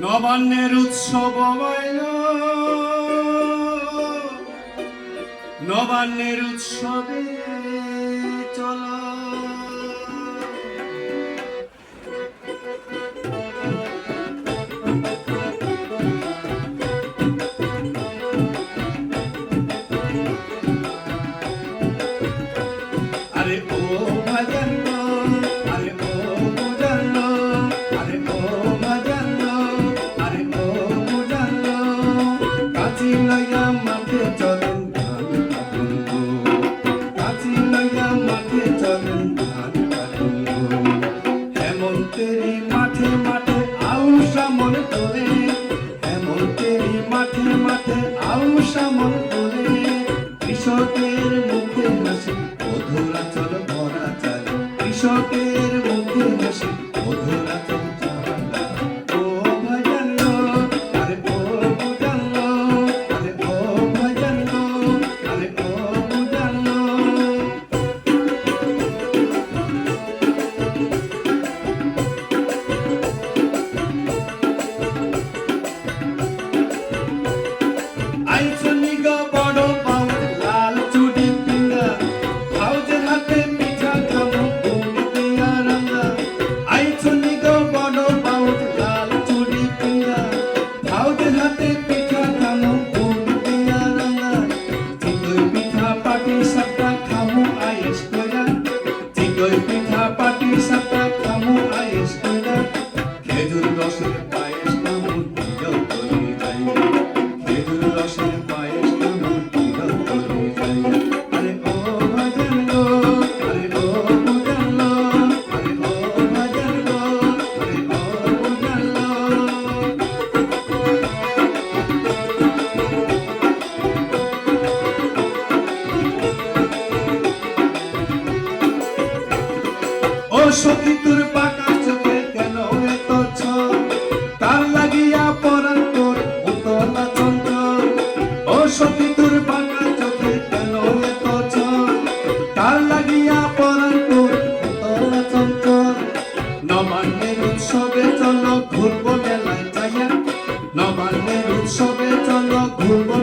নবান্নের উৎসব নবান্নের উৎসবে চলো আরে ও ভাজানো আরে ও বুঝানো আরে ও ভাজানো আরে ও বুঝানো কাছি লইয়া মাঠে চলেন ধান কাটুন গো কাছি লইয়া মাঠে চলেন ধান কাটুন গো হেমন্তেরি মাঠে মাঠে আউশা মনে তোলে হেমন্তেরি মাঠে মাঠে আউশা মনে তোলে কৃষকের মুখে হাসি মধুরা চল ভরা চাল কৃষকের মুখে হাসি মধুরা চল চালা ও ভাজানো আরে ও বুঝানো আরে ও ভাজানো আরে ও বুঝানো আইছনি গো বড় পাউ লাল চুড়ি পিঙ্গা ভাউজের হাতে পিঠা খাবো গুড় দিয়া রাঙা আইছনি গো বড় পাউ লাল চুড়ি পিঙ্গা ভাউজের হাতে পিঠা খাবো গুড় দিয়া রাঙা চিতই পিঠা পাটি সাপটা খামু আয়েস কইরা চিতই পিঠা পাটি সাপটা খামু আয়েস কইরা খেজুর রসের পায়েস খামু দিও করে যাই খেজুর রসের পায়েস খামু দিও করে যাই আরে ও ভাজানো আরে ও বুঝানো আরে ও ভাজানো আরে ও বুঝানো ও সখী তোর পাকা চোখে কেন এত ছল তার লাগিয়া পরাণ তোর উতলা চঞ্চল ও সখী তোর পাকা চোখে কেন এত ছল তার লাগিয়া পরাণ তোর উতলা চঞ্চল নবান্নের উৎসবে চলো ঘুরবো মেলায় যাইয়া নবান্নের উৎসবে চলো ঘুরবো